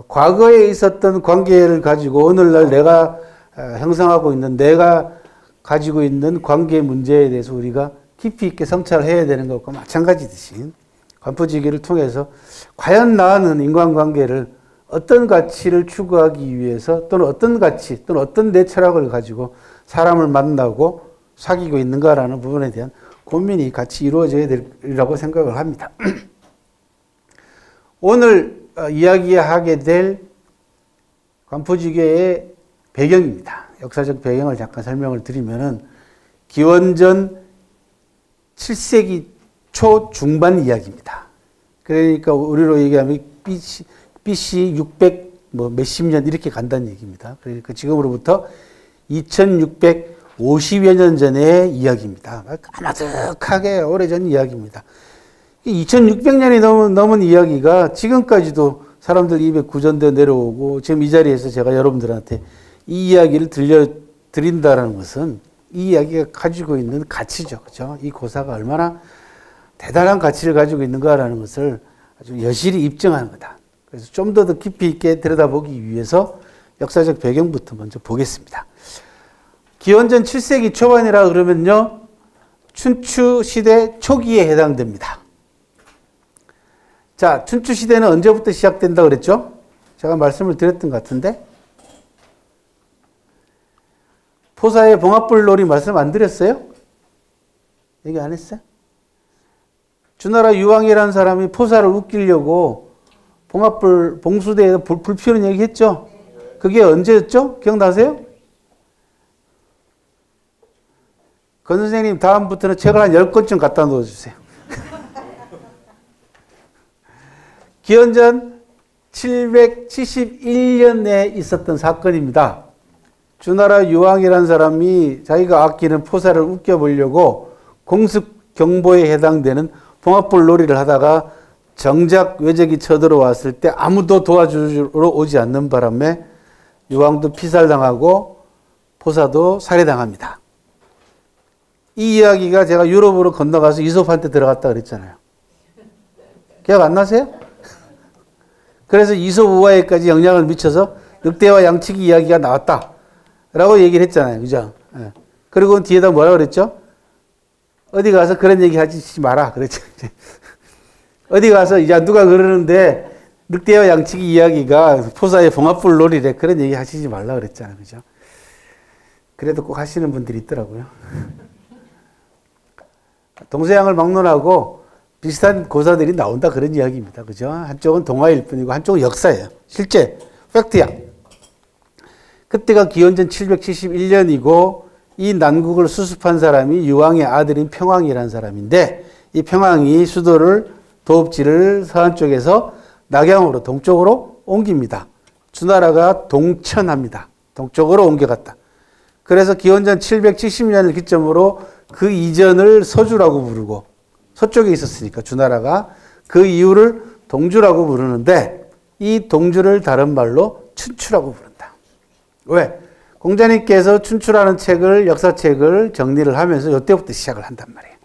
과거에 있었던 관계를 가지고 오늘날 내가 형성하고 있는, 내가 가지고 있는 관계 문제에 대해서 우리가 깊이 있게 성찰을 해야 되는 것과 마찬가지듯이 관포지기를 통해서 과연 나는 인간관계를 어떤 가치를 추구하기 위해서, 또는 어떤 가치 또는 어떤 내 철학을 가지고 사람을 만나고 사귀고 있는가라는 부분에 대한 고민이 같이 이루어져야 되리라고 생각을 합니다. 오늘 이야기하게 될 관포지교의 배경입니다. 역사적 배경을 잠깐 설명을 드리면은 기원전 7세기 초 중반 이야기입니다. 그러니까 우리로 얘기하면 BC 600 몇십 년 이렇게 간다는 얘기입니다. 그러니까 지금으로부터 2650여 년 전의 이야기입니다. 까마득하게 오래전 이야기입니다. 2600년이 넘은 이야기가 지금까지도 사람들 입에 구전되어 내려오고, 지금 이 자리에서 제가 여러분들한테 이 이야기를 들려드린다는 것은 이 이야기가 가지고 있는 가치죠. 그죠? 이 고사가 얼마나 대단한 가치를 가지고 있는가라는 것을 아주 여실히 입증하는 거다. 그래서 좀 더 깊이 있게 들여다보기 위해서 역사적 배경부터 먼저 보겠습니다. 기원전 7세기 초반이라 그러면요, 춘추 시대 초기에 해당됩니다. 자, 춘추 시대는 언제부터 시작된다 그랬죠? 제가 말씀을 드렸던 것 같은데, 포사의 봉합불놀이 말씀 안 드렸어요? 얘기 안 했어요? 주나라 유왕이라는 사람이 포사를 웃기려고 봉수대에서 불 피우는 얘기 했죠? 그게 언제였죠? 기억나세요? 권 선생님, 다음부터는 책을 한 10권쯤 갖다 놓아주세요. 기원전 771년에 있었던 사건입니다. 주나라 유왕이라는 사람이 자기가 아끼는 포사를 웃겨보려고 공습 경보에 해당되는 봉합불 놀이를 하다가 정작 외적이 쳐들어왔을 때 아무도 도와주러 오지 않는 바람에 유왕도 피살당하고 포사도 살해당합니다. 이 이야기가 제가 유럽으로 건너가서 이솝한테 들어갔다 그랬잖아요. 기억 안 나세요? 그래서 이솝 우화에까지 영향을 미쳐서 늑대와 양치기 이야기가 나왔다 라고 얘기를 했잖아요. 그죠? 예. 그리고 뒤에다 뭐라 그랬죠? 어디 가서 그런 얘기 하지 마라 그랬죠. 어디 가서 이제 누가 그러는데 늑대와 양치기 이야기가 포사의 봉합불 놀이래, 그런 얘기 하시지 말라 그랬잖아요. 그죠? 그래도 꼭 하시는 분들이 있더라고요. 동서양을 막론하고 비슷한 고사들이 나온다, 그런 이야기입니다. 그죠? 한쪽은 동화일 뿐이고 한쪽은 역사예요. 실제 팩트야. 그때가 기원전 771년이고 이 난국을 수습한 사람이 유왕의 아들인 평왕이라는 사람인데, 이 평왕이 수도를, 도읍지를 서안 쪽에서 낙양으로, 동쪽으로 옮깁니다. 주나라가 동천합니다. 동쪽으로 옮겨갔다. 그래서 기원전 770년을 기점으로 그 이전을 서주라고 부르고, 서쪽에 있었으니까 주나라가 그 이후를 동주라고 부르는데, 이 동주를 다른 말로 춘추라고 부른다. 왜? 공자님께서 춘추라는 책을, 역사책을 정리를 하면서 이때부터 시작을 한단 말이에요.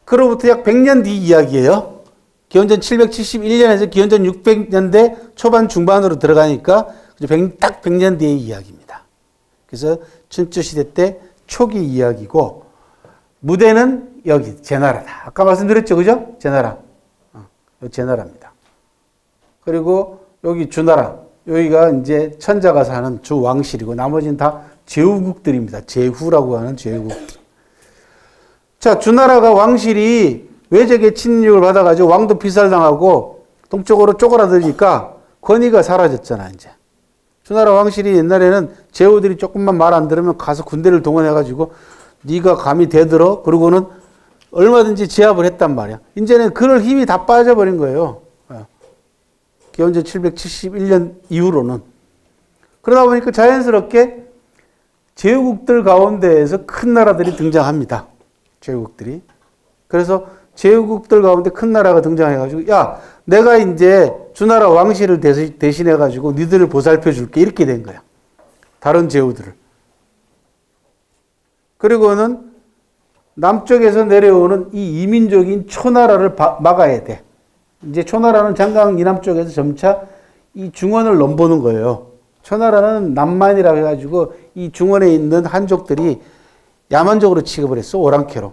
그로부터 약 100년 뒤 이야기예요. 기원전 771년에서 기원전 600년대 초반 중반으로 들어가니까 딱 100년 뒤의 이야기입니다. 그래서 춘추시대 때 초기 이야기고, 무대는 여기 제나라다. 아까 말씀드렸죠, 그죠? 제나라. 제나라입니다. 그리고 여기 주나라. 여기가 이제 천자가 사는 주왕실이고, 나머지는 다 제후국들입니다. 제후라고 하는 제후국들. 자, 주나라가 왕실이 외적의 침략을 받아가지고 왕도 피살당하고 동쪽으로 쪼그라들니까 권위가 사라졌잖아, 이제. 주나라 왕실이 옛날에는 제후들이 조금만 말 안 들으면 가서 군대를 동원해가지고 네가 감히 대들어? 그러고는 얼마든지 제압을 했단 말이야. 이제는 그럴 힘이 다 빠져버린 거예요. 기원전 771년 이후로는. 그러다 보니까 자연스럽게 제후국들 가운데에서 큰 나라들이 등장합니다. 제후국들이. 그래서 제후국들 가운데 큰 나라가 등장해가지고, 야, 내가 이제 주나라 왕실을 대신해가지고 니들을 보살펴 줄게. 이렇게 된 거야. 다른 제후들을. 그리고는 남쪽에서 내려오는 이 이민족인 초나라를 막아야 돼. 이제 초나라는 장강 이남 쪽에서 점차 이 중원을 넘보는 거예요. 초나라는 남만이라고 해가지고 이 중원에 있는 한족들이 야만적으로 취급을 했어. 오랑캐로.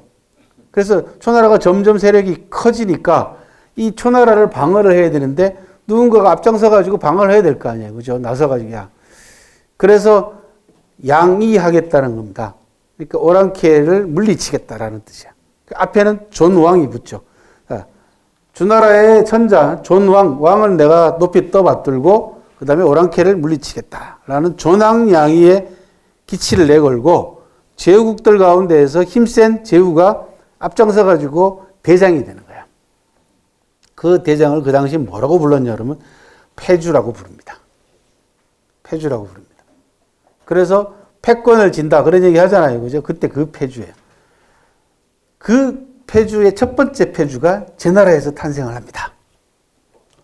그래서 초나라가 점점 세력이 커지니까 이 초나라를 방어를 해야 되는데 누군가가 앞장서가지고 방어를 해야 될 거 아니에요. 그죠? 나서가지고. 야. 그래서 양이하겠다는 겁니다. 그러니까 오랑캐를 물리치겠다라는 뜻이야. 그 앞에는 존왕이 붙죠. 주나라의 천자, 존왕, 왕을 내가 높이 떠받들고 그 다음에 오랑캐를 물리치겠다라는 존왕양이의 기치를 내걸고 제후국들 가운데에서 힘센 제후가 앞장서가지고 대장이 되는 거야. 그 대장을 그 당시 뭐라고 불렀냐 그러면 패주라고 부릅니다. 패주라고 부릅니다. 그래서 패권을 진다 그런 얘기 하잖아요. 그죠? 그때 그 패주예요. 그 패주의 첫 번째 패주가 제나라에서 탄생을 합니다.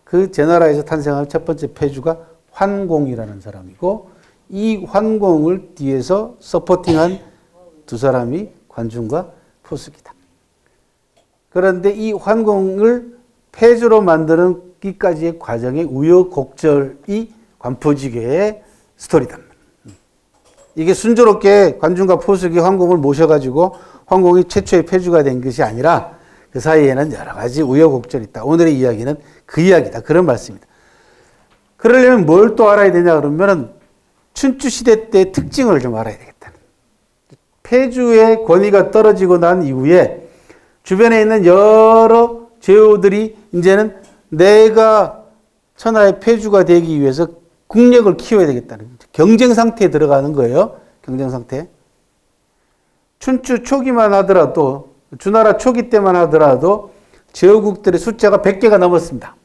그 제나라에서 탄생할 첫 번째 패주가 환공이라는 사람이고 이 환공을 뒤에서 서포팅한 두 사람이 관중과 포숙이다. 그런데 이 환공을 패주로 만드는 기까지의 과정의 우여곡절이 관포지계의 스토리다. 이게 순조롭게 관중과 포숙이 환공을 모셔가지고 환공이 최초의 패주가 된 것이 아니라 그 사이에는 여러 가지 우여곡절이 있다. 오늘의 이야기는 그 이야기다. 그런 말씀입니다. 그러려면 뭘 또 알아야 되냐 그러면 춘추시대 때의 특징을 좀 알아야 되겠다. 패주의 권위가 떨어지고 난 이후에 주변에 있는 여러 제후들이 이제는 내가 천하의 패주가 되기 위해서 국력을 키워야 되겠다는 경쟁 상태에 들어가는 거예요. 경쟁 상태. 춘추 초기만 하더라도 주나라 초기 때만 하더라도 제후국들의 숫자가 100개가 넘었습니다.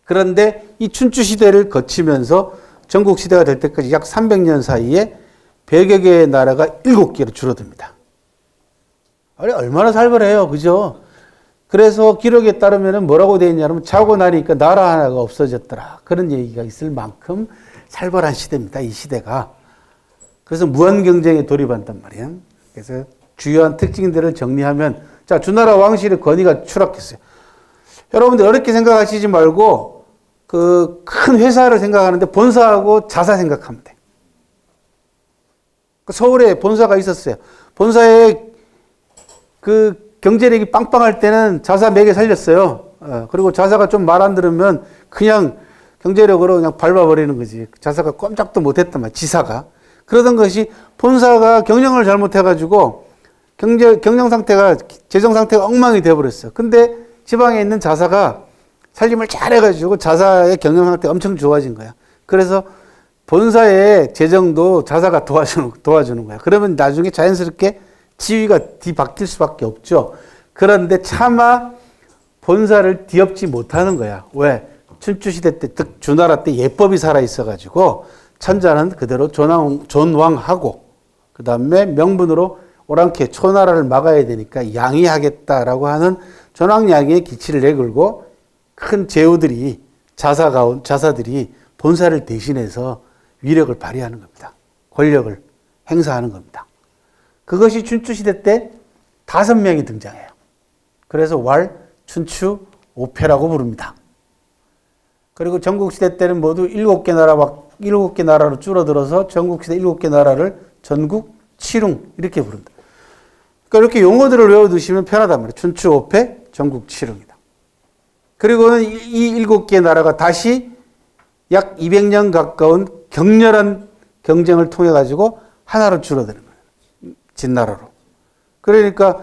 그런데 이 춘추 시대를 거치면서 전국 시대가 될 때까지 약 300년 사이에 100여 개의 나라가 7개로 줄어듭니다. 아니 얼마나 살벌해요. 그죠? 그래서 기록에 따르면 뭐라고 되어 있냐면 자고 나니까 나라 하나가 없어졌더라. 그런 얘기가 있을 만큼 살벌한 시대입니다. 이 시대가. 그래서 무한 경쟁에 돌입한단 말이에요. 그래서 주요한 특징들을 정리하면 자, 주나라 왕실의 권위가 추락했어요. 여러분들 어렵게 생각하시지 말고 그 큰 회사를 생각하는데 본사하고 자사 생각하면 돼. 서울에 본사가 있었어요. 본사에 그 경제력이 빵빵할 때는 자사 몇 개 살렸어요. 그리고 자사가 좀 말 안 들으면 그냥 경제력으로 그냥 밟아버리는 거지. 자사가 꼼짝도 못했단 말이야. 지사가. 그러던 것이 본사가 경영을 잘못해가지고 경영 상태가, 재정 상태가 엉망이 되어버렸어요. 근데 지방에 있는 자사가 살림을 잘해가지고 자사의 경영 상태가 엄청 좋아진 거야. 그래서 본사의 재정도 자사가 도와주는 거야. 그러면 나중에 자연스럽게 지위가 뒤바뀔 수밖에 없죠. 그런데 차마 본사를 뒤엎지 못하는 거야. 왜? 춘추시대 때, 즉 주나라 때 예법이 살아있어가지고 천자는 그대로 존왕하고 그 다음에 명분으로 오랑캐 초나라를 막아야 되니까 양이하겠다라고 하는 존왕양이의 기치를 내걸고 큰 제후들이 자사들이 본사를 대신해서 위력을 발휘하는 겁니다. 권력을 행사하는 겁니다. 그것이 춘추시대 때 5명이 등장해요. 그래서 춘추 5패라고 부릅니다. 그리고 전국시대 때는 모두 7개 나라로 줄어들어서 전국시대 7개 나라를 전국 7웅 이렇게 부른다. 그러니까 이렇게 용어들을 외워두시면 편하단 말이에요. 춘추 5패, 전국 7웅이다. 그리고는 이 7개 나라가 다시 약 200년 가까운 격렬한 경쟁을 통해 가지고 하나로 줄어드는 거예요. 진나라로. 그러니까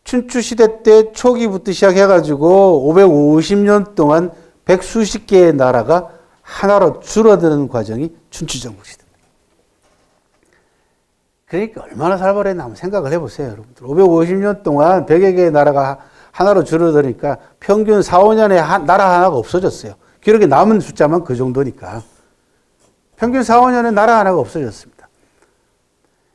춘추 시대 때 초기부터 시작해 가지고 550년 동안 100수십 개의 나라가 하나로 줄어드는 과정이 춘추전국 시대입니다. 그러니까 얼마나 살벌했나 한번 생각을 해보세요, 여러분들. 550년 동안 100여 개의 나라가 하나로 줄어드니까 평균 4, 5년에 나라 하나가 없어졌어요. 기록에 남은 숫자만 그 정도니까. 평균 4, 5년에 나라 하나가 없어졌습니다.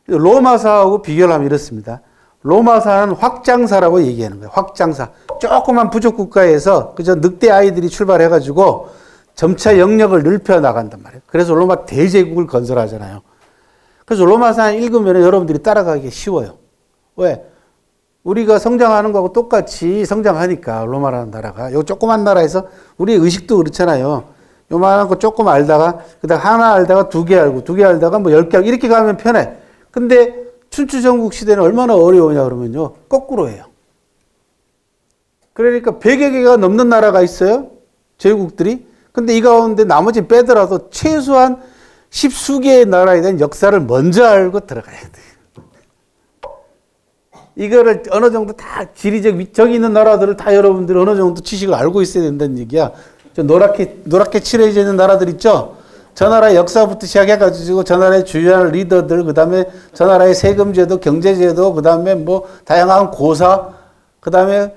로마사하고 비교를 하면 이렇습니다. 로마사는 확장사라고 얘기하는 거예요. 확장사. 조그만 부족 국가에서 그저 늑대 아이들이 출발해가지고 점차 영역을 넓혀 나간단 말이에요. 그래서 로마 대제국을 건설하잖아요. 그래서 로마사 읽으면 여러분들이 따라가기 쉬워요. 왜? 우리가 성장하는 거하고 똑같이 성장하니까 로마라는 나라가 요 조그만 나라에서 우리 의식도 그렇잖아요. 요만한 거 조금 알다가 그다음 하나 알다가 두 개 알고 두 개 알다가 뭐 10개 알고 이렇게 가면 편해. 근데 춘추 전국 시대는 얼마나 어려우냐 그러면요. 거꾸로 해요. 그러니까 100여 개가 넘는 나라가 있어요. 제국들이. 근데 이 가운데 나머지 빼더라도 최소한 10수개의 나라에 대한 역사를 먼저 알고 들어가야 돼요. 이거를 어느 정도 다 지리적 저기 있는 나라들을 다 여러분들 어느 정도 지식을 알고 있어야 된다는 얘기야. 저 노랗게 칠해져 있는 나라들 있죠? 저 나라의 역사부터 시작해가지고 저 나라의 주요한 리더들, 그 다음에 저 나라의 세금제도, 경제제도, 그 다음에 뭐 다양한 고사, 그 다음에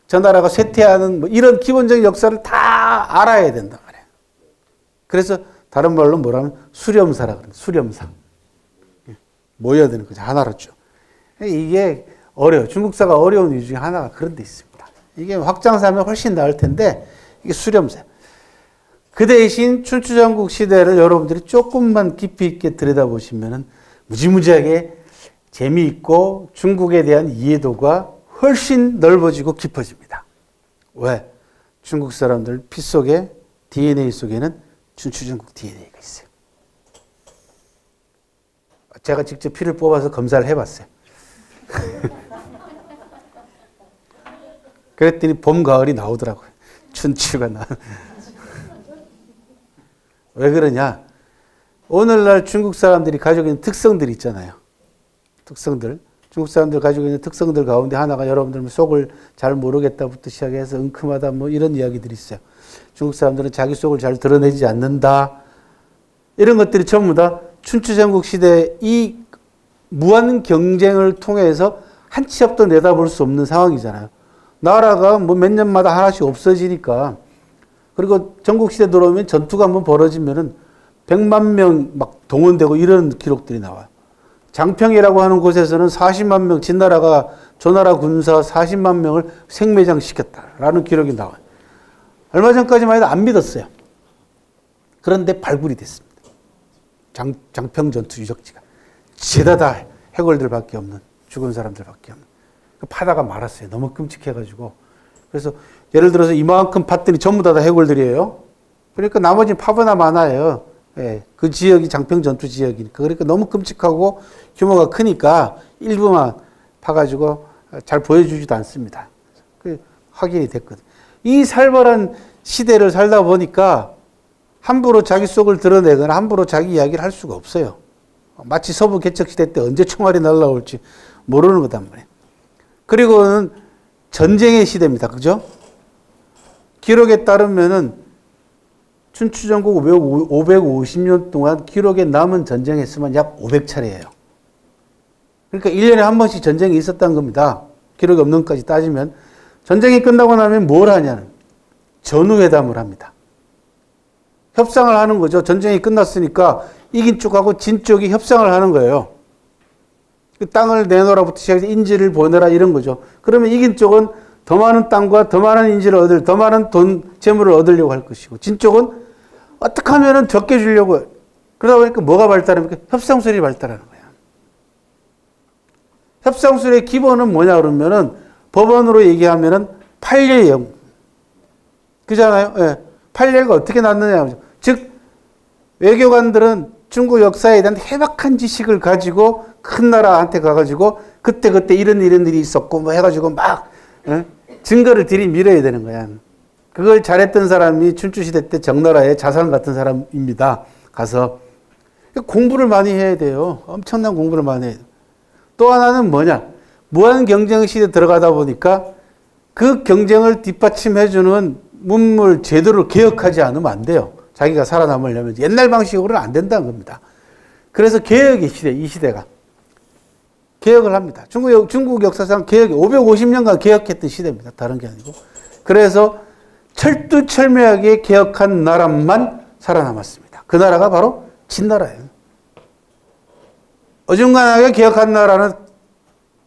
저 나라가 쇠퇴하는 뭐 이런 기본적인 역사를 다 알아야 된단 말이에요. 그래서 다른 말로 뭐라면 수렴사라 그래요. 수렴사. 모여야 되는 거죠. 하나로 쭉. 이게 어려워요. 중국사가 어려운 이유 중에 하나가 그런 데 있습니다. 이게 확장사면 훨씬 나을 텐데 이게 수렴사. 그 대신 춘추전국 시대를 여러분들이 조금만 깊이 있게 들여다보시면 무지무지하게 재미있고 중국에 대한 이해도가 훨씬 넓어지고 깊어집니다. 왜? 중국 사람들 피 속에 DNA 속에는 춘추전국 DNA가 있어요. 제가 직접 피를 뽑아서 검사를 해봤어요. 그랬더니 봄, 가을이 나오더라고요. 춘추가 나. 왜 그러냐? 오늘날 중국 사람들이 가지고 있는 특성들이 있잖아요. 특성들. 중국 사람들 가지고 있는 특성들 가운데 하나가 여러분들 속을 잘 모르겠다부터 시작해서 은큼하다 뭐 이런 이야기들이 있어요. 중국 사람들은 자기 속을 잘 드러내지 않는다. 이런 것들이 전부 다 춘추전국 시대 이 무한 경쟁을 통해서 한 치 앞도 내다볼 수 없는 상황이잖아요. 나라가 뭐 몇 년마다 하나씩 없어지니까. 그리고 전국시대 들어오면 전투가 한번 벌어지면은 100만 명 막 동원되고 이런 기록들이 나와요. 장평이라고 하는 곳에서는 40만 명, 진나라가 조나라 군사 40만 명을 생매장시켰다라는 기록이 나와요. 얼마 전까지만 해도 안 믿었어요. 그런데 발굴이 됐습니다. 장평 전투 유적지가. 죄다 다 해골들밖에 없는, 죽은 사람들밖에 없는. 파다가 말았어요. 너무 끔찍해가지고. 그래서 예를 들어서 이만큼 팠더니 전부 다 해골들이에요. 그러니까 나머지는 파보나 마나예요. 예, 그 지역이 장평 전투 지역이니까. 그러니까 너무 끔찍하고 규모가 크니까 일부만 파가지고 잘 보여주지도 않습니다. 그 확인이 됐거든. 이 살벌한 시대를 살다 보니까 함부로 자기 속을 드러내거나 함부로 자기 이야기를 할 수가 없어요. 마치 서부 개척 시대 때 언제 총알이 날라올지 모르는 거단 말이에요. 그리고는 전쟁의 시대입니다. 그죠? 기록에 따르면은 춘추전국 550년 동안 기록에 남은 전쟁 횟수만 약 500차례예요. 그러니까 1년에 한 번씩 전쟁이 있었다는 겁니다. 기록이 없는 것까지 따지면. 전쟁이 끝나고 나면 뭘 하냐는 전후회담을 합니다. 협상을 하는 거죠. 전쟁이 끝났으니까 이긴 쪽하고 진 쪽이 협상을 하는 거예요. 그 땅을 내놓으라부터 시작해서 인지를 보내라 이런 거죠. 그러면 이긴 쪽은 더 많은 땅과 더 많은 인지를 더 많은 돈, 재물을 얻으려고 할 것이고 진 쪽은 어떻게 하면은 적게 주려고. 그러다 보니까 뭐가 발달합니까? 협상술이 발달하는 거야. 협상술의 기본은 뭐냐 그러면은 법원으로 얘기하면은 판례형. 그잖아요. 예. 판례가 어떻게 났느냐. 즉 외교관들은 중국 역사에 대한 해박한 지식을 가지고 큰 나라한테 가가지고 그때 이런 일이 있었고 뭐 해가지고 막 증거를 들이밀어야 되는 거야. 그걸 잘했던 사람이 춘추시대 때 정나라의 자산 같은 사람입니다. 가서 공부를 많이 해야 돼요. 엄청난 공부를 많이 해야 돼요. 또 하나는 뭐냐. 무한 경쟁 시대에 들어가다 보니까 그 경쟁을 뒷받침해주는 문물 제도를 개혁하지 않으면 안 돼요. 자기가 살아남으려면 옛날 방식으로는 안 된다는 겁니다. 그래서 개혁의 시대, 이 시대가. 개혁을 합니다. 중국 역사상 개혁이 550년간 개혁했던 시대입니다. 다른 게 아니고. 그래서 철두철미하게 개혁한 나라만 살아남았습니다. 그 나라가 바로 진나라예요. 어중간하게 개혁한 나라는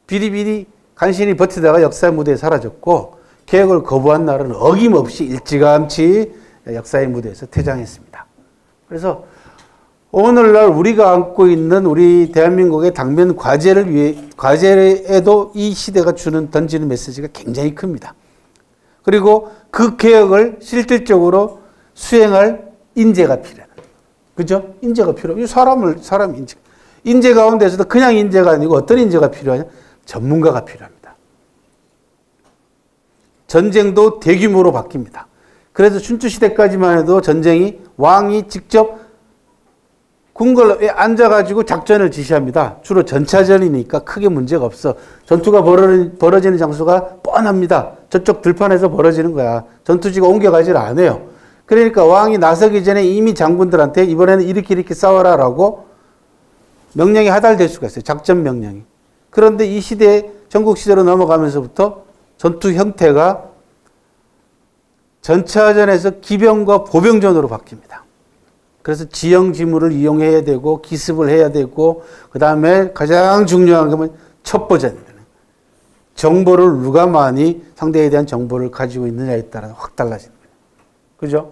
비리비리 간신히 버티다가 역사의 무대에 사라졌고 개혁을 거부한 나라는 어김없이 일찌감치 역사의 무대에서 퇴장했습니다. 그래서 오늘날 우리가 안고 있는 우리 대한민국의 당면 과제에도 이 시대가 던지는 메시지가 굉장히 큽니다. 그리고 그 개혁을 실질적으로 수행할 인재가 필요해요. 그죠? 인재가 필요해요. 사람 인재. 인재 가운데서도 그냥 인재가 아니고 어떤 인재가 필요하냐? 전문가가 필요합니다. 전쟁도 대규모로 바뀝니다. 그래서 춘추시대까지만 해도 전쟁이 왕이 직접 궁궐에 앉아가지고 작전을 지시합니다. 주로 전차전이니까 크게 문제가 없어. 전투가 벌어지는 장소가 뻔합니다. 저쪽 들판에서 벌어지는 거야. 전투지가 옮겨가질 않아요. 그러니까 왕이 나서기 전에 이미 장군들한테 이번에는 이렇게 싸워라라고 명령이 하달될 수가 있어요. 작전 명령이. 그런데 이 시대, 전국시대로 넘어가면서부터 전투 형태가 전차전에서 기병과 보병전으로 바뀝니다. 그래서 지형지물을 이용해야 되고 기습을 해야 되고 그 다음에 가장 중요한 건 첩보전입니다. 정보를 누가 많이 상대에 대한 정보를 가지고 있느냐에 따라 확 달라지는 거예요. 그죠?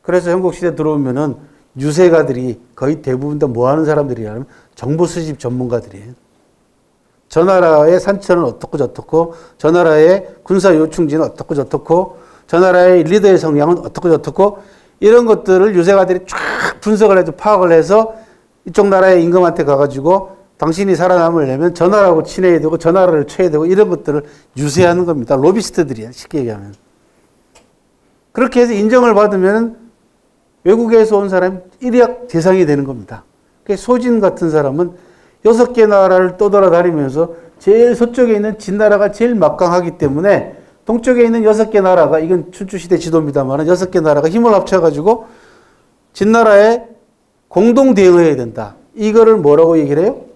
그래서 현국시대 들어오면은 유세가들이 거의 대부분 다 뭐 하는 사람들이냐면 정보 수집 전문가들이에요. 저 나라의 산천은 어떻고 저떻고 저 나라의 군사 요충지는 어떻고 저떻고 저 나라의 리더의 성향은 어떻고 저떻고 이런 것들을 유세가들이 쫙 분석을 해서 파악을 해서 이쪽 나라의 임금한테 가가지고 당신이 살아남으려면 저 나라하고 친해야 되고 저 나라를 쳐야 되고 이런 것들을 유세하는 겁니다. 로비스트들이야, 쉽게 얘기하면. 그렇게 해서 인정을 받으면 외국에서 온 사람이 일약 대상이 되는 겁니다. 소진 같은 사람은 6개 나라를 떠돌아다니면서 제일 서쪽에 있는 진나라가 제일 막강하기 때문에 동쪽에 있는 6개 나라가, 이건 춘추시대 지도입니다만 6개 나라가 힘을 합쳐가지고 진나라에 공동 대응해야 된다. 이거를 뭐라고 얘기를 해요?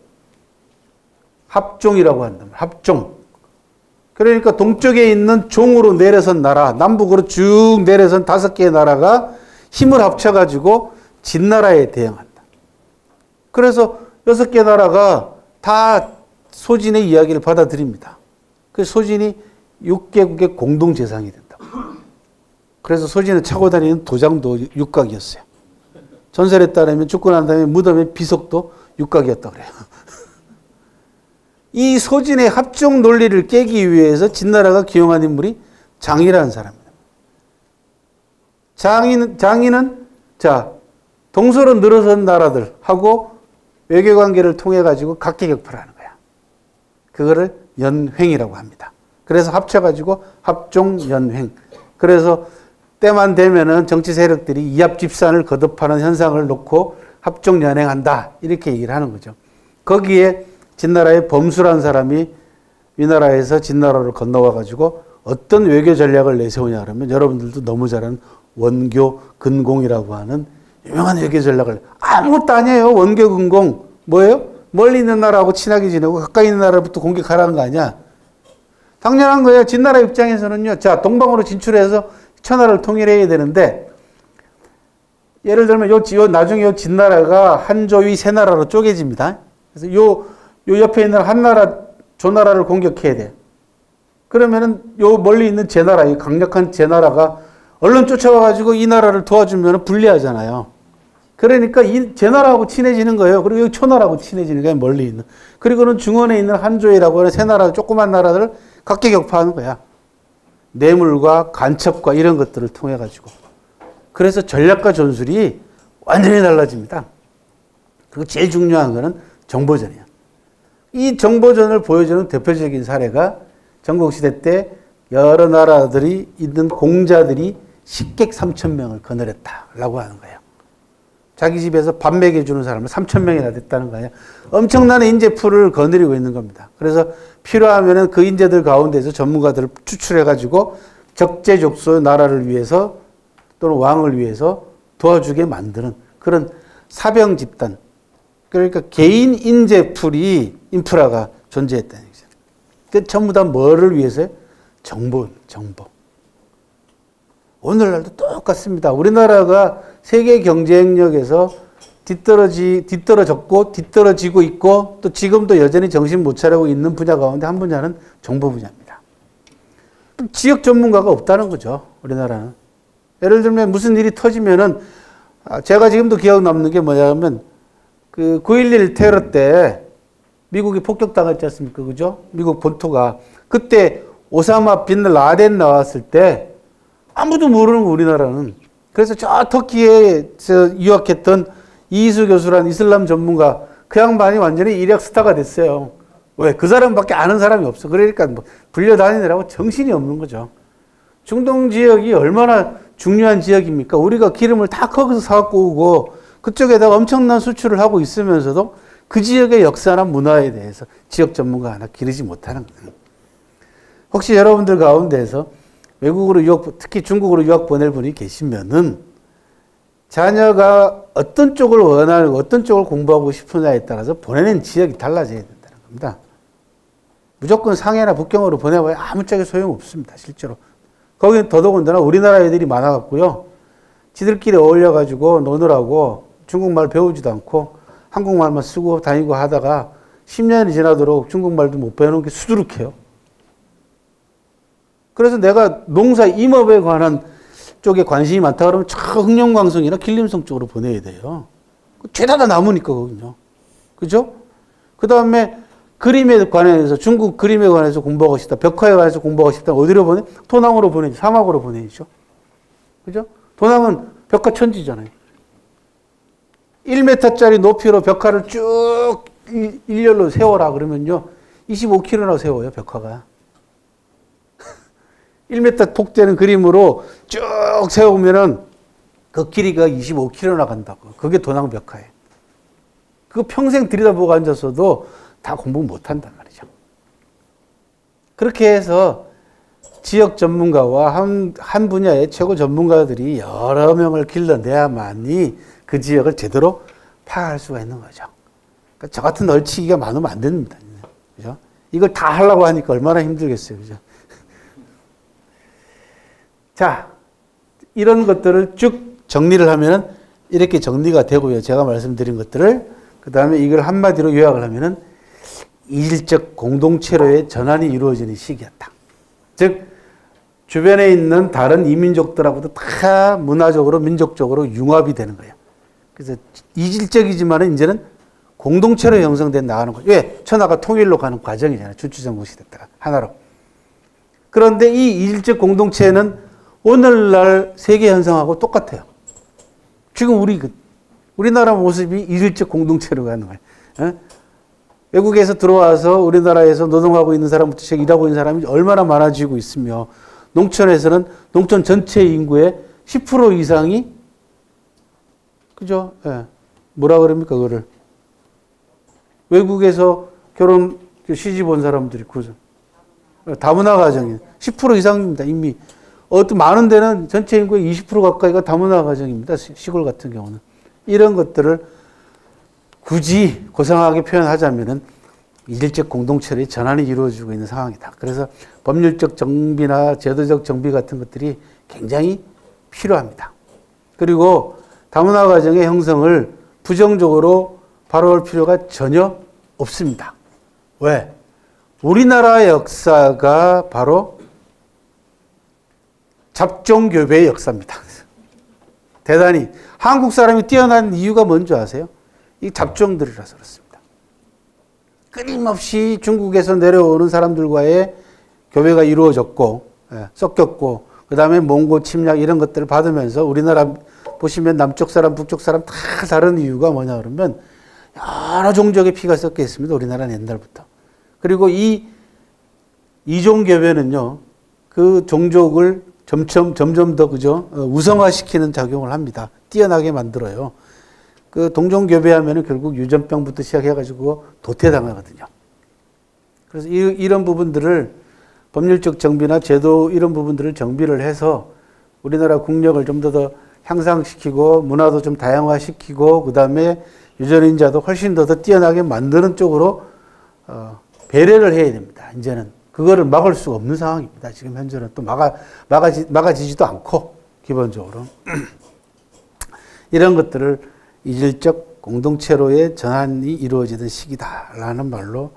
합종이라고 한다. 합종. 그러니까 동쪽에 있는 종으로 내려선 나라, 남북으로 쭉 내려선 5개의 나라가 힘을 합쳐가지고 진나라에 대응한다. 그래서 6개 나라가 다 소진의 이야기를 받아들입니다. 그 소진이 6개국의 공동재산이 된다고. 그래서 소진을 차고 다니는 도장도 육각이었어요. 전설에 따르면 죽고 난 다음에 무덤의 비석도 육각이었다고 그래요. 이 소진의 합종 논리를 깨기 위해서 진나라가 기용한 인물이 장이라는 사람입니다. 장이는 자, 동서로 늘어선 나라들하고 외교관계를 통해 가지고 각계격파를 하는 거야. 그거를 연횡이라고 합니다. 그래서 합쳐가지고 합종연횡. 그래서 때만 되면은 정치 세력들이 이합집산을 거듭하는 현상을 놓고 합종연횡한다. 이렇게 얘기를 하는 거죠. 거기에 진나라의 범수라는 사람이 위나라에서 진나라로 건너와가지고 어떤 외교 전략을 내세우냐 그러면 여러분들도 너무 잘 아는 원교 근공이라고 하는 유명한 외교 전략을, 아무것도 아니에요. 원교 근공. 뭐예요? 멀리 있는 나라하고 친하게 지내고 가까이 있는 나라부터 공격하라는 거 아니야. 당연한 거예요. 진나라 입장에서는요. 자, 동방으로 진출해서 천하를 통일해야 되는데, 예를 들면 나중에 요 진나라가 한조위 세 나라로 쪼개집니다. 그래서 요 옆에 있는 한나라, 조나라를 공격해야 돼. 그러면은 요 멀리 있는 제나라, 이 강력한 제나라가 얼른 쫓아와가지고 이 나라를 도와주면 불리하잖아요. 그러니까 이 제나라하고 친해지는 거예요. 그리고 여기 초나라하고 친해지는 거예요. 멀리 있는. 그리고는 중원에 있는 한조이라고 하는 세 나라, 조그만 나라들을 각계격파하는 거야. 뇌물과 간첩과 이런 것들을 통해 가지고. 그래서 전략과 전술이 완전히 달라집니다. 그리고 제일 중요한 거는 정보전이야. 이 정보전을 보여주는 대표적인 사례가 전국시대 때 여러 나라들이 있는 공자들이 식객 3,000명을 거느렸다라고 하는 거예요. 자기 집에서 밥 먹여주는 사람을 3,000명이나 됐다는 거예요. 엄청난 인재풀을 거느리고 있는 겁니다. 그래서 필요하면 그 인재들 가운데서 전문가들을 추출해가지고 적재적소의 나라를 위해서 또는 왕을 위해서 도와주게 만드는 그런 사병 집단. 그러니까 개인 인재풀이 인프라가 존재했다는 얘기죠. 그 전부 다 뭐를 위해서요? 정보. 오늘날도 똑같습니다. 우리나라가 세계 경쟁력에서 뒤떨어졌고 뒤떨어지고 있고 또 지금도 여전히 정신 못 차리고 있는 분야 가운데 한 분야는 정보 분야입니다. 지역 전문가가 없다는 거죠. 우리나라는. 예를 들면 무슨 일이 터지면은 제가 지금도 기억 남는 게 뭐냐면 그 9.11 테러 때 미국이 폭격당했지 않습니까? 그죠? 미국 본토가. 그때 오사마 빈 라덴 나왔을 때 아무도 모르는 거 우리나라는. 그래서 저 터키에서 유학했던 이희수 교수라는 이슬람 전문가 그 양반이 완전히 일약 스타가 됐어요. 왜? 그 사람밖에 아는 사람이 없어. 그러니까 뭐 불려다니느라고 정신이 없는 거죠. 중동 지역이 얼마나 중요한 지역입니까? 우리가 기름을 다 거기서 사갖고 오고 그쪽에다가 엄청난 수출을 하고 있으면서도 그 지역의 역사나 문화에 대해서 지역 전문가 하나 기르지 못하는 거예요. 혹시 여러분들 가운데서 외국으로 유학, 특히 중국으로 유학 보낼 분이 계시면은 자녀가 어떤 쪽을 원하는, 어떤 쪽을 공부하고 싶으냐에 따라서 보내는 지역이 달라져야 된다는 겁니다. 무조건 상해나 북경으로 보내봐야 아무 짝에 소용없습니다, 실제로. 거기는 더더군다나 우리나라 애들이 많아갖고요. 지들끼리 어울려가지고 노느라고 중국말 배우지도 않고 한국말만 쓰고 다니고 하다가 10년이 지나도록 중국말도 못 배우는 게 수두룩해요. 그래서 내가 농사, 임업에 관한 쪽에 관심이 많다 그러면 저 흑룡광성이나 길림성 쪽으로 보내야 돼요. 죄다 다 남으니까 거긴요. 그죠? 그 다음에 그림에 관해서, 중국 그림에 관해서 공부하고 싶다, 벽화에 관해서 공부하고 싶다, 어디로 보내? 도낭으로 보내죠. 사막으로 보내죠. 그죠? 도낭은 벽화 천지잖아요. 1m짜리 높이로 벽화를 쭉 일렬로 세워라 그러면요. 25km나 세워요, 벽화가. 1m 톡 되는 그림으로 쭉 세우면은 그 길이가 25km나 간다고. 그게 도낭 벽화예요. 그거 평생 들여다보고 앉았어도 다 공부 못 한단 말이죠. 그렇게 해서 지역 전문가와 한 분야의 최고 전문가들이 여러 명을 길러내야만이 그 지역을 제대로 파악할 수가 있는 거죠. 그러니까 저 같은 얼치기가 많으면 안 됩니다. 그죠? 이걸 다 하려고 하니까 얼마나 힘들겠어요. 그죠? 자, 이런 것들을 쭉 정리를 하면은 이렇게 정리가 되고요. 제가 말씀드린 것들을. 그 다음에 이걸 한마디로 요약을 하면은 이질적 공동체로의 전환이 이루어지는 시기였다. 즉, 주변에 있는 다른 이민족들하고도 다 문화적으로, 민족적으로 융합이 되는 거예요. 그래서 이질적이지만은 이제는 공동체로 형성돼 나가는 거죠. 왜? 천하가 통일로 가는 과정이잖아요. 주추전국 시대 때가 하나로. 그런데 이 이질적 공동체는 오늘날 세계 현상하고 똑같아요. 지금 우리나라 모습이 이질적 공동체로 가는 거예요. 어? 외국에서 들어와서 우리나라에서 노동하고 있는 사람부터 시작 일하고 있는 사람이 얼마나 많아지고 있으며, 농촌에서는 농촌 전체 인구의 10% 이상이, 그죠? 예. 뭐라 그럽니까, 그거를? 외국에서 시집 온 사람들이, 그죠? 다문화 가정이에요. 10% 이상입니다, 이미. 어떤 많은 데는 전체 인구의 20% 가까이가 다문화 가정입니다, 시골 같은 경우는. 이런 것들을 굳이 고상하게 표현하자면은 이질적 공동체의 전환이 이루어지고 있는 상황이다. 그래서 법률적 정비나 제도적 정비 같은 것들이 굉장히 필요합니다. 그리고 다문화 가정의 형성을 부정적으로 바라볼 필요가 전혀 없습니다. 왜? 우리나라 역사가 바로 잡종교배의 역사입니다. 대단히 한국 사람이 뛰어난 이유가 뭔지 아세요? 이 잡종들이라서 그렇습니다. 끊임없이 중국에서 내려오는 사람들과의 교배가 이루어졌고, 섞였고, 그 다음에 몽고 침략 이런 것들을 받으면서 우리나라 보시면 남쪽 사람, 북쪽 사람 다 다른 이유가 뭐냐 그러면 여러 종족의 피가 섞여 있습니다. 우리나라는 옛날부터. 그리고 이 이종교배는요, 그 종족을 점점 더, 그죠? 우성화시키는 작용을 합니다. 뛰어나게 만들어요. 그 동종교배하면은 결국 유전병부터 시작해가지고 도태당하거든요. 그래서 이런 부분들을 법률적 정비나 제도 이런 부분들을 정비를 해서 우리나라 국력을 좀 더 향상시키고 문화도 좀 다양화시키고 그 다음에 유전인자도 훨씬 더 뛰어나게 만드는 쪽으로 배려를 해야 됩니다. 이제는 그거를 막을 수가 없는 상황입니다. 지금 현재는 또 막아지지도 않고 기본적으로 이런 것들을 이질적 공동체로의 전환이 이루어지던 시기다라는 말로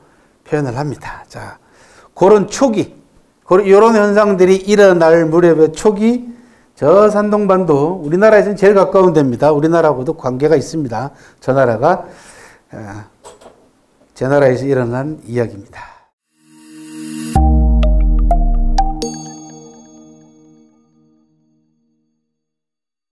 표현을 합니다. 자, 그런 초기, 이런 현상들이 일어날 무렵의 초기 저 산동반도 우리나라에서는 제일 가까운 데입니다. 우리나라하고도 관계가 있습니다. 저 나라가 제 나라에서 일어난 이야기입니다.